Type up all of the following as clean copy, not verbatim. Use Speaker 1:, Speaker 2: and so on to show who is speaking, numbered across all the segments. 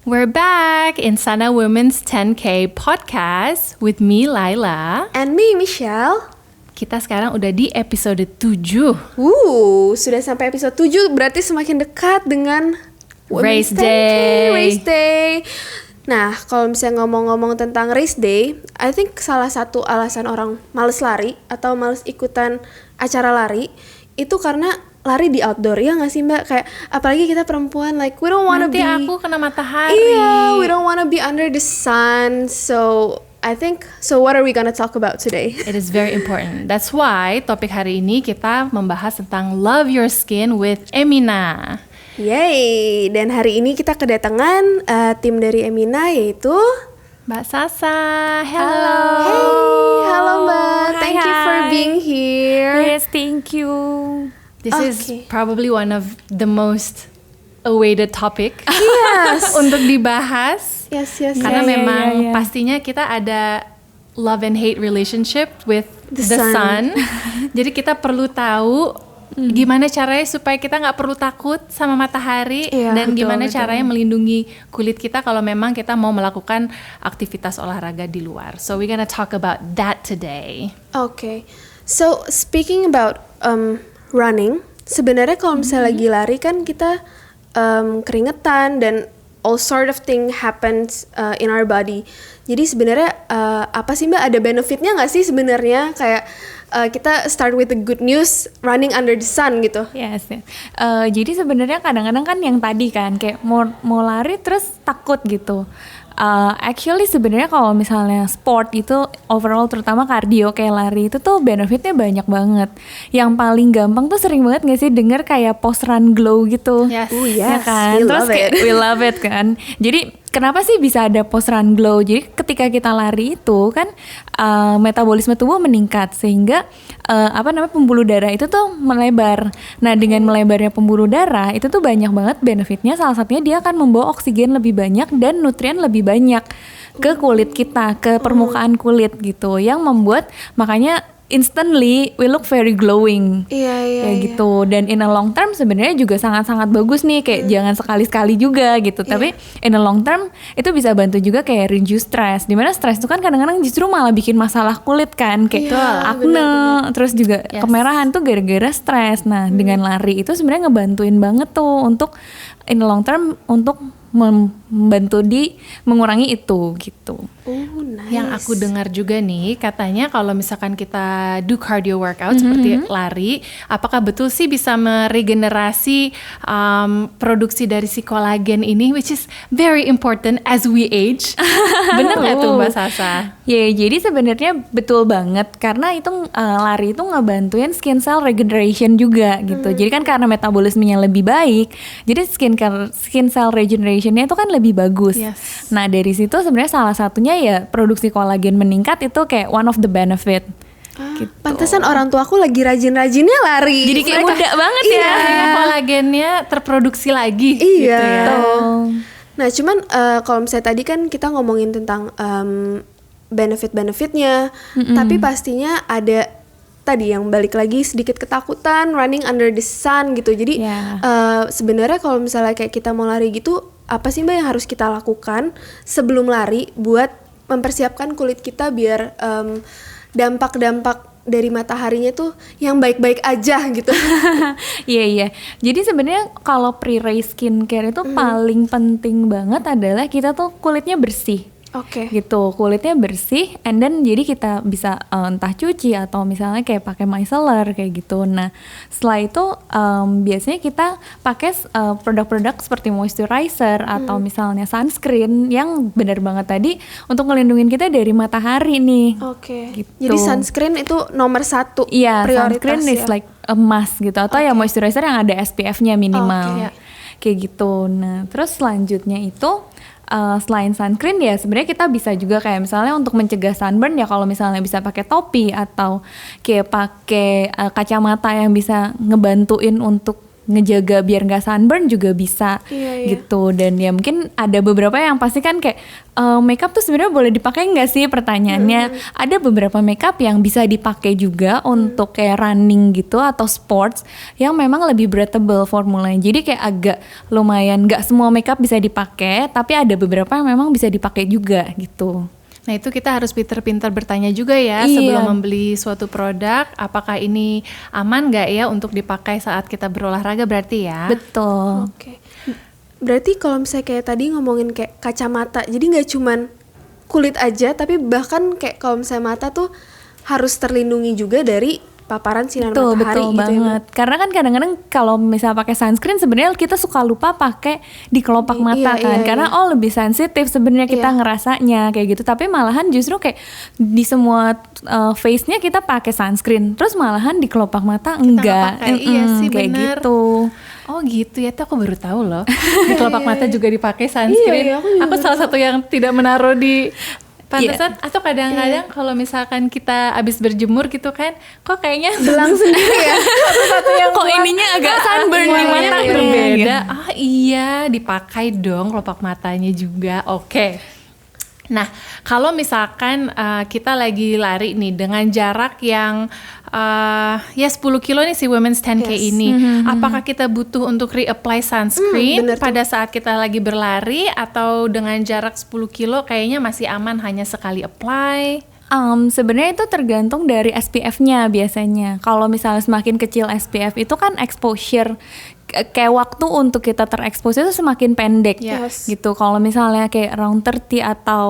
Speaker 1: We're back in Sana Women's 10K podcast with me, Laila.
Speaker 2: And me, Michelle.
Speaker 1: Kita sekarang udah di episode 7.
Speaker 2: Sudah sampai episode 7, berarti semakin dekat dengan
Speaker 1: Race
Speaker 2: Day. Nah, kalau misalnya ngomong-ngomong tentang Race Day, I think salah satu alasan orang males lari atau males ikutan acara lari itu karena lari di outdoor, ya nggak sih Mbak? Kayak apalagi kita perempuan, like we don't wanna
Speaker 1: Nanti
Speaker 2: be.
Speaker 1: aku kena matahari.
Speaker 2: Iya, we don't wanna be under the sun. So what are we gonna talk about today?
Speaker 1: It is very important. That's why topik hari ini kita membahas tentang Love Your Skin with Emina.
Speaker 2: Yay! Dan hari ini kita kedatangan tim dari Emina, yaitu
Speaker 1: Mbak Sasa. Hello.
Speaker 2: Hey, halo Mbak. Thank you for
Speaker 3: Hi.
Speaker 2: being here.
Speaker 3: Yes, thank you.
Speaker 1: This is
Speaker 2: Okay.
Speaker 1: probably one of the most awaited topic
Speaker 2: Yes.
Speaker 1: untuk dibahas.
Speaker 2: Yes.
Speaker 1: Karena
Speaker 3: Iya,
Speaker 1: memang
Speaker 3: iya.
Speaker 1: pastinya kita ada love and hate relationship with
Speaker 2: The
Speaker 1: the
Speaker 2: sun.
Speaker 1: sun. Jadi kita perlu tahu gimana caranya supaya kita nggak perlu takut sama matahari,
Speaker 2: Iya,
Speaker 1: dan
Speaker 2: betul,
Speaker 1: gimana
Speaker 2: betul.
Speaker 1: caranya melindungi kulit kita kalau memang kita mau melakukan aktivitas olahraga di luar. So we're gonna talk about that today.
Speaker 2: Okay. So speaking about running, sebenarnya kalau misalnya lagi lari kan kita keringetan dan all sort of thing happens in our body. Jadi sebenarnya apa sih Mbak, ada benefitnya nggak sih sebenarnya, kayak kita start with the good news, running under the sun gitu.
Speaker 3: Yes. Jadi sebenarnya kadang-kadang kan yang tadi kan kayak mau lari terus takut gitu. Actually sebenarnya kalau misalnya sport itu overall terutama cardio kayak lari itu tuh benefitnya banyak banget. Yang paling gampang tuh sering banget nggak sih denger kayak post run glow gitu.
Speaker 1: Yes.
Speaker 2: Oh,
Speaker 3: Ya
Speaker 2: yes,
Speaker 3: kan?
Speaker 2: we
Speaker 3: Terus
Speaker 2: love it.
Speaker 3: we love it kan. Jadi kenapa sih bisa ada post run glow? Jadi ketika kita lari itu kan metabolisme tubuh meningkat sehingga pembuluh darah itu tuh melebar. Nah, dengan melebarnya pembuluh darah itu tuh banyak banget benefitnya. Salah satunya dia akan membawa oksigen lebih banyak dan nutrien lebih banyak ke kulit kita, ke permukaan kulit gitu, yang membuat makanya instantly we look very glowing.
Speaker 2: Iya.
Speaker 3: Kayak gitu. Dan in a long term sebenarnya juga sangat-sangat bagus nih, kayak jangan sekali-sekali juga gitu. Tapi in a long term itu bisa bantu juga kayak reduce stress. Dimana stress itu kan kadang-kadang justru malah bikin masalah kulit kan, kayak acne, terus juga
Speaker 1: Yes.
Speaker 3: kemerahan tuh gara-gara stress. Nah, dengan lari itu sebenarnya ngebantuin banget tuh untuk in a long term untuk membantu di mengurangi itu gitu.
Speaker 2: Oh, nice.
Speaker 1: Yang aku dengar juga nih, katanya kalau misalkan kita do cardio workout seperti lari, apakah betul sih bisa meregenerasi produksi dari si kolagen ini, which is very important as we age. Bener nggak tuh Mbak Sasa?
Speaker 3: Ya, jadi sebenarnya betul banget karena itu lari itu ngebantuin skin cell regeneration juga gitu. Jadi kan karena metabolismenya lebih baik, jadi skin cell regenerationnya itu kan lebih bagus.
Speaker 1: Yes.
Speaker 3: Nah, dari situ sebenarnya salah satunya ya produksi kolagen meningkat, itu kayak one of the benefit. Gitu.
Speaker 2: Pantesan orang tuaku lagi rajin-rajinnya lari.
Speaker 3: Jadi kayak muda banget ya.
Speaker 1: Karena kolagennya terproduksi lagi
Speaker 2: Iya.
Speaker 1: gitu ya.
Speaker 2: Nah, cuman kalau misalnya tadi kan kita ngomongin tentang benefit-benefitnya, tapi pastinya ada tadi yang balik lagi sedikit ketakutan running under the sun gitu. Jadi sebenarnya kalau misalnya kayak kita mau lari gitu, apa sih Mbak yang harus kita lakukan sebelum lari buat mempersiapkan kulit kita biar dampak-dampak dari mataharinya tuh yang baik-baik aja gitu.
Speaker 3: Iya. Jadi sebenarnya kalau pre-race skincare itu paling penting banget adalah kita tuh kulitnya bersih.
Speaker 2: Oke.
Speaker 3: Gitu, kulitnya bersih, and then jadi kita bisa entah cuci atau misalnya kayak pakai micellar kayak gitu. Nah, setelah itu biasanya kita pakai produk-produk seperti moisturizer atau misalnya sunscreen yang benar banget tadi untuk ngelindungin kita dari matahari nih.
Speaker 2: Oke.
Speaker 3: Gitu.
Speaker 2: Jadi sunscreen itu nomor 1
Speaker 3: Iya,
Speaker 2: prioritas
Speaker 3: sunscreen
Speaker 2: ya.
Speaker 3: is like a must gitu, atau ya moisturizer yang ada SPF-nya minimal. Kayak gitu. Nah, terus selanjutnya itu selain sunscreen ya sebenarnya kita bisa juga kayak misalnya untuk mencegah sunburn ya kalau misalnya bisa pakai topi atau kayak pakai kacamata yang bisa ngebantuin untuk ngejaga biar nggak sunburn juga bisa gitu. Dan ya mungkin ada beberapa yang pasti kan kayak makeup tuh sebenarnya boleh dipakai nggak sih pertanyaannya. Ada beberapa makeup yang bisa dipakai juga untuk kayak running gitu atau sports yang memang lebih breathable formulanya. Jadi kayak agak lumayan, nggak semua makeup bisa dipakai, tapi ada beberapa yang memang bisa dipakai juga gitu.
Speaker 1: Nah itu kita harus pintar-pintar bertanya juga ya sebelum membeli suatu produk, apakah ini aman nggak ya untuk dipakai saat kita berolahraga berarti ya?
Speaker 3: Betul.
Speaker 2: Oke. Berarti kalau misalnya kayak tadi ngomongin kayak kacamata, jadi nggak cuman kulit aja, tapi bahkan kayak kalau misalnya mata tuh harus terlindungi juga dari paparan sinar matahari
Speaker 3: betul
Speaker 2: gitu
Speaker 3: banget.
Speaker 2: ya.
Speaker 3: Karena kan kadang-kadang kalau misalnya pakai sunscreen sebenarnya kita suka lupa pakai di kelopak mata kan. Karena lebih sensitif sebenarnya kita ngerasanya kayak gitu. Tapi malahan justru kayak di semua face-nya kita pakai sunscreen. Terus malahan di kelopak mata enggak.
Speaker 1: Iya sih
Speaker 3: kayak
Speaker 1: bener.
Speaker 3: gitu.
Speaker 1: Oh gitu ya, tuh aku baru tahu loh. Di kelopak mata juga dipakai sunscreen. Aku salah satu yang tidak menaruh di pantesan, atau kadang-kadang kalau misalkan kita abis berjemur gitu kan, kok kayaknya
Speaker 2: Belang sendiri ya.
Speaker 1: satu yang
Speaker 3: Kok ininya agak sunburn di mata
Speaker 1: berbeda. Ah iya, dipakai dong kelopak matanya juga. Oke. Nah, kalau misalkan kita lagi lari nih dengan jarak yang ya 10 kilo nih si Women's 10K ini, apakah kita butuh untuk reapply sunscreen pada saat kita lagi berlari, atau dengan jarak 10 kilo kayaknya masih aman hanya sekali apply?
Speaker 3: Sebenarnya itu tergantung dari SPF-nya biasanya. Kalau misalnya semakin kecil SPF itu kan exposure kayak waktu untuk kita terekspos itu semakin pendek gitu. Kalau misalnya kayak around 30 atau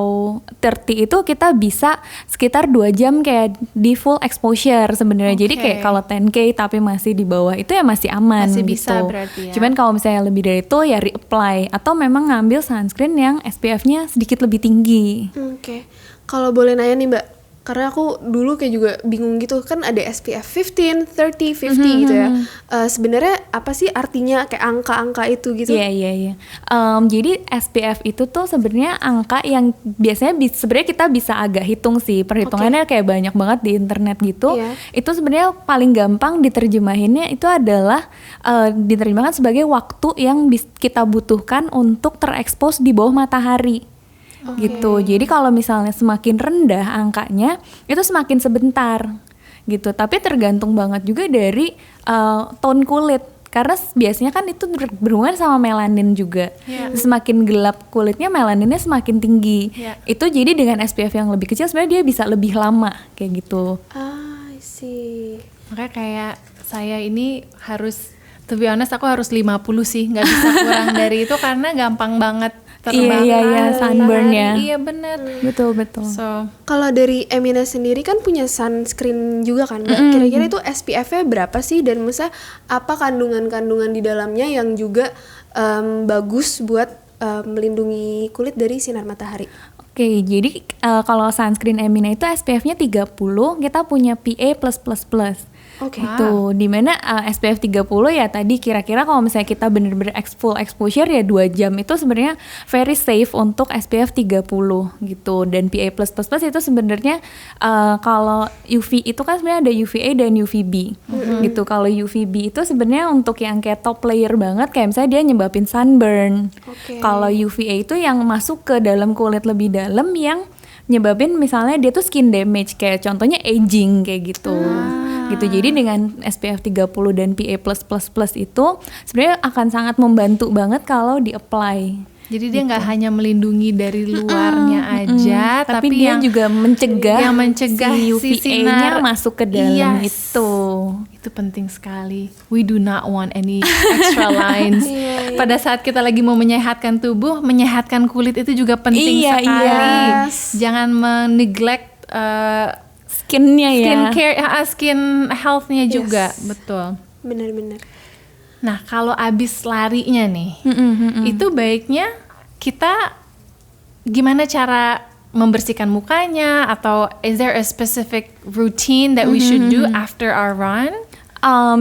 Speaker 3: 30 itu kita bisa sekitar 2 jam kayak di full exposure sebenarnya. Jadi kayak kalau 10K tapi masih di bawah itu ya masih aman
Speaker 1: masih
Speaker 3: gitu.
Speaker 1: Bisa berarti ya.
Speaker 3: Cuman kalau misalnya lebih dari itu ya reapply atau memang ngambil sunscreen yang SPF-nya sedikit lebih tinggi.
Speaker 2: Oke. Kalau boleh nanya nih Mbak, karena aku dulu kayak juga bingung gitu, kan ada SPF 15, 30, 50 gitu ya. Sebenarnya apa sih artinya kayak angka-angka itu gitu?
Speaker 3: Iya. Jadi SPF itu tuh sebenarnya angka yang biasanya sebenarnya kita bisa agak hitung sih, perhitungannya kayak banyak banget di internet gitu. Itu sebenarnya paling gampang diterjemahinnya itu adalah diterjemahkan sebagai waktu yang kita butuhkan untuk terekspos di bawah matahari. Gitu. Jadi kalau misalnya semakin rendah angkanya itu semakin sebentar gitu. Tapi tergantung banget juga dari tone kulit. Karena biasanya kan itu berhubungan sama melanin juga. Semakin gelap kulitnya melaninnya semakin tinggi. Itu jadi dengan SPF yang lebih kecil sebenarnya dia bisa lebih lama kayak gitu.
Speaker 2: I see.
Speaker 1: Makanya kayak saya ini harus, to be honest aku harus 50 sih, nggak bisa kurang dari itu karena gampang banget terbakar.
Speaker 3: Iya, sunburn ya.
Speaker 1: Iya benar.
Speaker 3: Betul.
Speaker 2: So, kalau dari Emina sendiri kan punya sunscreen juga kan, Mbak? Kira-kira itu SPF-nya berapa sih, dan misalnya apa kandungan-kandungan di dalamnya yang juga bagus buat melindungi kulit dari sinar matahari?
Speaker 3: Oke, jadi kalau sunscreen Emina itu SPF-nya 30, kita punya PA+++. Gitu, dimana SPF 30 ya tadi kira-kira kalau misalnya kita bener-bener full exposure ya 2 jam itu sebenarnya very safe untuk SPF 30 gitu. Dan PA++ itu sebenarnya kalau UV itu kan sebenarnya ada UVA dan UVB gitu. Kalau UVB itu sebenarnya untuk yang kayak top layer banget, kayak misalnya dia nyebabin sunburn. Kalau UVA itu yang masuk ke dalam kulit lebih dalam yang nyebabin misalnya dia tuh skin damage, kayak contohnya aging kayak gitu. Gitu. Jadi dengan SPF 30 dan PA++ itu sebenarnya akan sangat membantu banget kalau di-apply.
Speaker 1: Jadi dia nggak hanya melindungi dari luarnya aja,
Speaker 3: tapi dia juga mencegah
Speaker 1: si
Speaker 3: UVA-nya masuk ke dalam itu.
Speaker 1: Itu penting sekali. We do not want any extra lines. Pada saat kita lagi mau menyehatkan tubuh, menyehatkan kulit itu juga penting sekali. Jangan meneglect skin health-nya juga. Betul.
Speaker 2: Benar-benar.
Speaker 1: Nah, kalau abis larinya nih, itu baiknya kita gimana cara membersihkan mukanya, atau is there a specific routine that we should do after our run?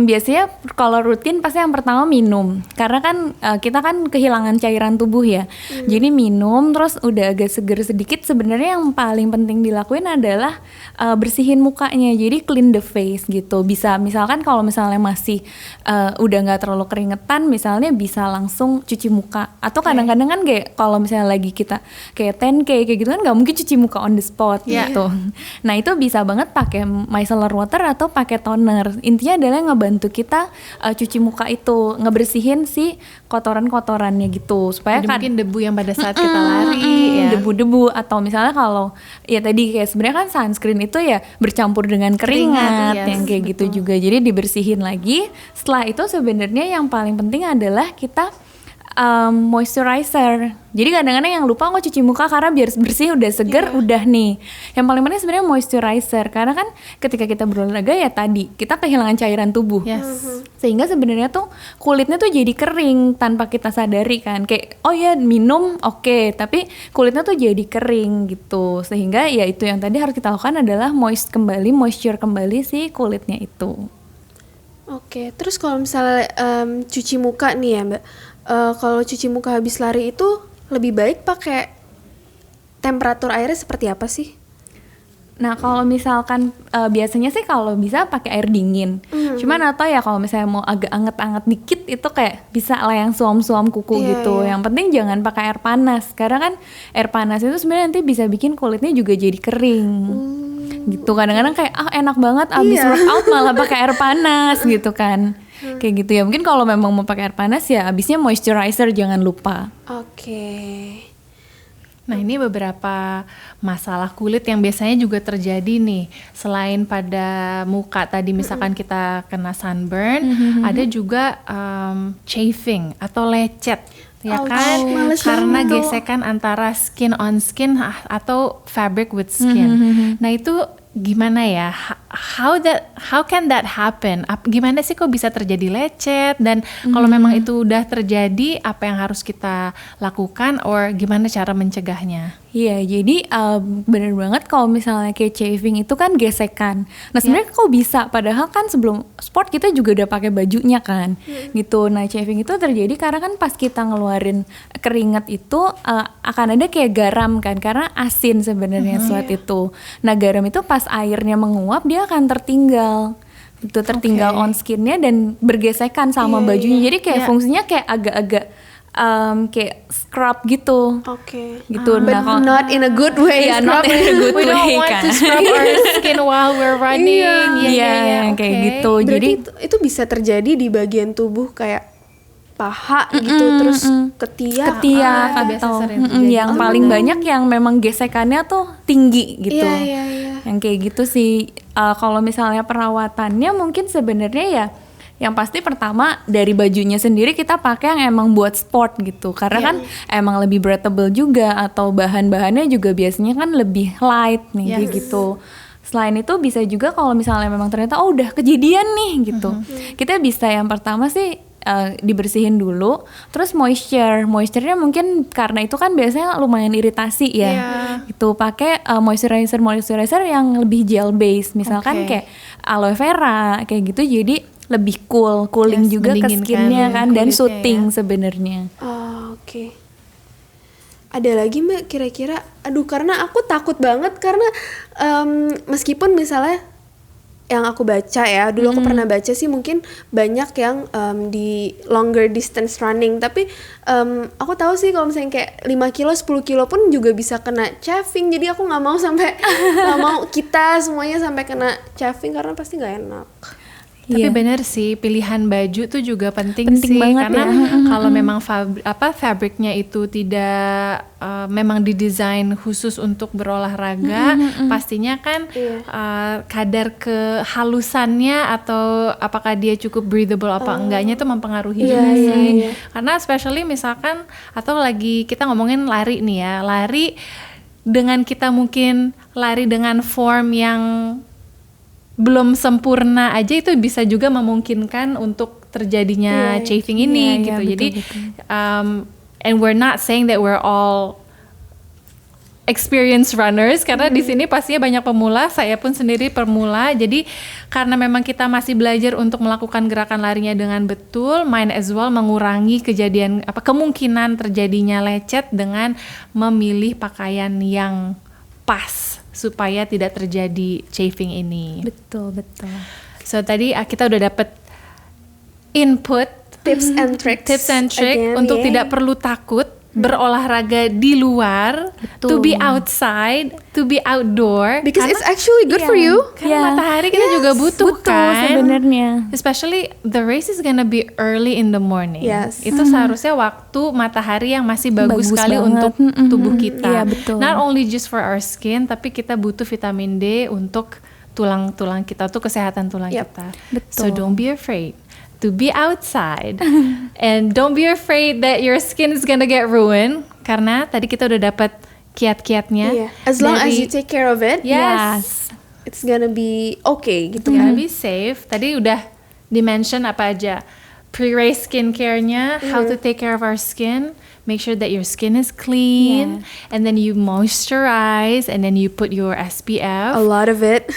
Speaker 3: Biasanya kalau rutin pasti yang pertama minum, karena kan kita kan kehilangan cairan tubuh ya. Jadi minum terus udah agak seger sedikit, sebenarnya yang paling penting dilakuin adalah bersihin mukanya. Jadi clean the face gitu. Bisa misalkan kalau misalnya masih udah nggak terlalu keringetan, misalnya bisa langsung cuci muka. Atau kadang-kadang kan kayak kalau misalnya lagi kita kayak 10K kayak gitu kan nggak mungkin cuci muka on the spot gitu. Nah itu bisa banget pakai micellar water atau pakai toner. Intinya adalah ngebantu kita cuci muka itu, ngebersihin si kotoran-kotorannya gitu supaya
Speaker 1: kan mungkin debu yang pada saat kita lari ya.
Speaker 3: Debu-debu atau misalnya kalau ya tadi kayak sebenarnya kan sunscreen itu ya bercampur dengan keringat yang kayak gitu juga, jadi dibersihin lagi. Setelah itu sebenarnya yang paling penting adalah kita moisturizer. Jadi kadang-kadang yang lupa cuci muka karena biar bersih udah seger udah nih. Yang paling penting sebenarnya moisturizer, karena kan ketika kita berolahraga ya tadi kita kehilangan cairan tubuh. Sehingga sebenarnya tuh kulitnya tuh jadi kering tanpa kita sadari kan. Kayak oh ya minum oke, tapi kulitnya tuh jadi kering gitu. Sehingga ya itu yang tadi harus kita lakukan adalah moisture kembali si kulitnya itu.
Speaker 2: Oke, terus kalau misalnya cuci muka nih ya Mbak, kalau cuci muka habis lari itu lebih baik pakai temperatur airnya seperti apa sih?
Speaker 3: Nah kalau misalkan biasanya sih kalau bisa pakai air dingin. Cuman atau ya kalau misalnya mau agak anget-anget dikit itu kayak bisa lah yang suam-suam kuku gitu. Yang penting jangan pakai air panas, karena kan air panas itu sebenarnya nanti bisa bikin kulitnya juga jadi kering. Gitu kadang-kadang kayak enak banget abis workout malah pakai air panas gitu kan. Kayak gitu ya, mungkin kalau memang mau pakai air panas ya abisnya moisturizer jangan lupa.
Speaker 1: Nah ini beberapa masalah kulit yang biasanya juga terjadi nih. Selain pada muka tadi misalkan kita kena sunburn, ada juga chafing atau lecet. Ya kan, karena gesekan antara skin on skin atau fabric with skin. Nah itu gimana ya? How can that happen? Gimana sih kok bisa terjadi lecet? Dan kalau memang itu udah terjadi, apa yang harus kita lakukan? Or gimana cara mencegahnya?
Speaker 3: Iya, jadi bener banget kalau misalnya kayak chafing itu kan gesekan. Nah sebenarnya kok bisa? Padahal kan sebelum sport kita juga udah pakai bajunya kan, gitu. Nah chafing itu terjadi karena kan pas kita ngeluarin keringat itu akan ada kayak garam kan, karena asin sebenarnya sweat itu. Nah garam itu pas airnya menguap dia akan tertinggal. Itu tertinggal on skinnya dan bergesekan sama bajunya. Jadi kayak fungsinya kayak agak-agak kayak scrub gitu. Gitu.
Speaker 2: But not in a good way.
Speaker 3: Yeah, not in a good
Speaker 1: We
Speaker 3: way.
Speaker 1: don't want to scrub our skin while we're running.
Speaker 3: Iya, kayak gitu.
Speaker 2: Berarti
Speaker 3: Jadi
Speaker 2: itu bisa terjadi di bagian tubuh kayak paha gitu, terus ketiak
Speaker 3: atau yang paling banyak yang memang gesekannya tuh tinggi gitu. Yang kayak gitu sih. Kalau misalnya perawatannya mungkin sebenarnya ya yang pasti pertama dari bajunya sendiri kita pakai yang emang buat sport gitu, karena kan emang lebih breathable juga, atau bahan-bahannya juga biasanya kan lebih light nih gitu. Selain itu bisa juga kalau misalnya memang ternyata udah kejadian nih gitu, kita bisa yang pertama sih dibersihin dulu, terus moisturenya mungkin karena itu kan biasanya lumayan iritasi ya, itu pakai moisturizer yang lebih gel base, misalkan kayak aloe vera kayak gitu, jadi lebih cooling juga ke skinnya kan, dan soothing sebenarnya.
Speaker 2: Ada lagi Mbak kira-kira? Aduh, karena aku takut banget karena meskipun misalnya yang aku baca ya, dulu aku pernah baca sih mungkin banyak yang di longer distance running, tapi aku tahu sih kalau misalnya kayak 5 kilo, 10 kilo pun juga bisa kena chafing, jadi aku nggak mau sampai nggak mau kita semuanya sampai kena chafing karena pasti nggak enak.
Speaker 1: Tapi bener sih, pilihan baju tuh juga penting sih, karena kalau memang fabriknya itu tidak memang didesain khusus untuk berolahraga, pastinya kan kadar kehalusannya atau apakah dia cukup breathable apa enggaknya itu mempengaruhi juga sih. Karena especially misalkan atau lagi kita ngomongin lari nih ya, lari dengan kita mungkin lari dengan form yang belum sempurna aja, itu bisa juga memungkinkan untuk terjadinya chafing ini gitu. Jadi and we're not saying that we're all experienced runners karena di sini pastinya banyak pemula, saya pun sendiri pemula. Jadi karena memang kita masih belajar untuk melakukan gerakan larinya dengan betul, might as well mengurangi kemungkinan terjadinya lecet dengan memilih pakaian yang pas supaya tidak terjadi chafing ini.
Speaker 3: Betul.
Speaker 1: So tadi kita udah dapet input
Speaker 2: Tips and tricks again,
Speaker 1: untuk tidak perlu takut berolahraga di luar, to be outside, to be outdoor,
Speaker 2: because it's actually good for you.
Speaker 1: Karena matahari kita juga butuh kan
Speaker 3: sebenarnya.
Speaker 1: Especially the race is gonna be early in the morning.
Speaker 2: Yes.
Speaker 1: Itu seharusnya waktu matahari yang masih bagus sekali
Speaker 3: banget.
Speaker 1: untuk tubuh kita.
Speaker 3: Iya, betul.
Speaker 1: Not only just for our skin, tapi kita butuh vitamin D untuk tulang-tulang kita, tuh kesehatan tulang kita.
Speaker 3: Betul.
Speaker 1: So don't be afraid to be outside and don't be afraid that your skin is gonna get ruined karena tadi kita udah dapat kiat-kiatnya.
Speaker 2: As long as you take care of it,
Speaker 1: yes,
Speaker 2: it's gonna be okay gitu
Speaker 1: gonna
Speaker 2: kan.
Speaker 1: be safe. Tadi udah di-mention apa aja, pre-race skincare-nya, how to take care of our skin. Make sure that your skin is clean, and then you moisturize, and then you put your SPF.
Speaker 2: A lot of it.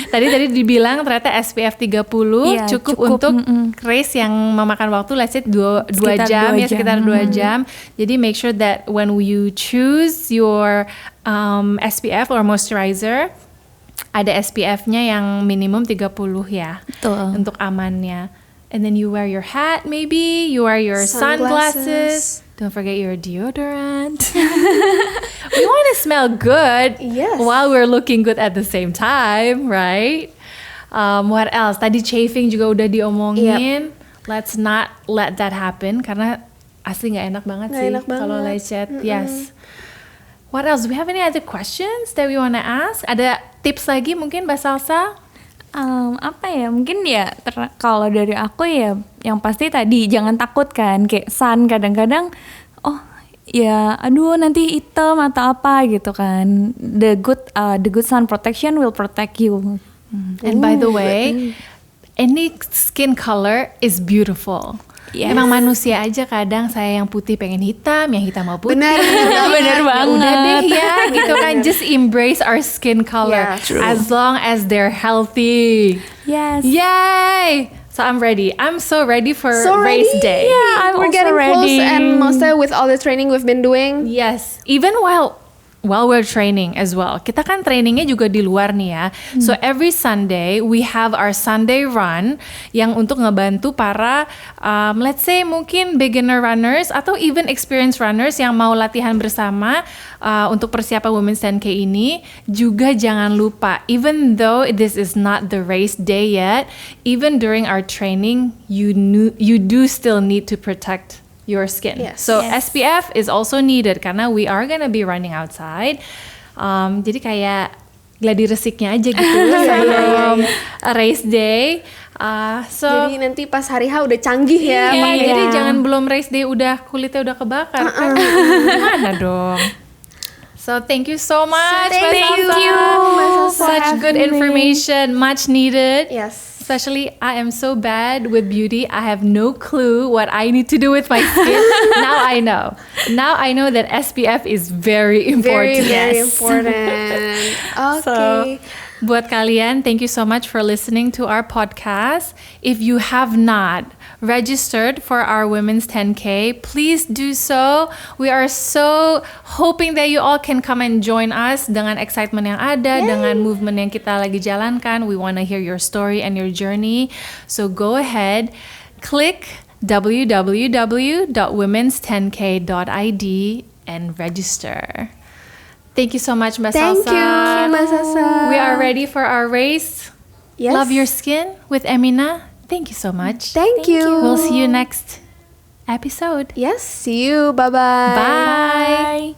Speaker 1: Tadi dibilang ternyata SPF 30 cukup untuk race yang memakan waktu let's say 2 jam ya, sekitar 2 jam. Jadi make sure that when you choose your SPF or moisturizer, ada SPF-nya yang minimum 30 ya.
Speaker 3: Betul.
Speaker 1: Untuk amannya. And then you wear your hat maybe, you wear your sunglasses. Don't forget your deodorant. We want to smell good while we're looking good at the same time, right? What else? Tadi chafing juga udah diomongin. Let's not let that happen karena asli nggak enak banget sih kalau lecet. Yes. What else? Do we have any other questions that we want to ask? Ada tips lagi mungkin Mbak Salsa?
Speaker 3: Apa ya, mungkin ya kalau dari aku ya yang pasti tadi jangan takut kan, kayak sun kadang-kadang aduh nanti hitam atau apa gitu kan. The good sun protection will protect you.
Speaker 1: And by the way, any skin color is beautiful. Yes. Emang manusia aja kadang saya yang putih pengen hitam, yang hitam mau putih.
Speaker 3: Bener banget.
Speaker 1: Udah deh ya, gitu kan. Just embrace our skin color as long as they're healthy.
Speaker 3: Yes.
Speaker 1: Yay! So I'm ready. I'm so ready for race day.
Speaker 3: Yeah,
Speaker 2: We're getting
Speaker 3: ready.
Speaker 2: close, and Mosta with all the training we've been doing.
Speaker 1: Yes, even while we're training as well. Kita kan trainingnya juga di luar nih ya. So every Sunday we have our Sunday run yang untuk ngebantu para let's say mungkin beginner runners atau even experienced runners yang mau latihan bersama untuk persiapan Women's 10K ini. Juga jangan lupa, even though this is not the race day yet, even during our training you do still need to protect your skin. So SPF is also needed karena we are gonna be running outside. Jadi kayak gladi resiknya aja gitu sebelum race day.
Speaker 2: Jadi nanti pas hari H udah canggih ya.
Speaker 1: Jadi jangan belum race day udah kulitnya udah kebakar. Kan gimana dong? So thank you so much.
Speaker 2: Thank you.
Speaker 1: Such good information, much needed.
Speaker 2: Yes.
Speaker 1: Especially, I am so bad with beauty. I have no clue what I need to do with my skin. Now I know. Now I know that SPF is very important.
Speaker 2: Very important. Okay.
Speaker 1: So, buat kalian, thank you so much for listening to our podcast. If you have not registered for our Women's 10K, please do so. We are so hoping that you all can come and join us dengan excitement yang ada, dengan movement yang kita lagi jalankan. We want to hear your story and your journey. So go ahead, click www.womens10k.id and register. Thank you so much, Mbak Salsa.
Speaker 2: Thank you, Mbak Salsa.
Speaker 1: We are ready for our race.
Speaker 2: Yes.
Speaker 1: Love your skin with Emina. Thank you so much.
Speaker 2: Thank you.
Speaker 1: We'll see you next episode.
Speaker 2: Yes, see you. Bye-bye.
Speaker 1: Bye.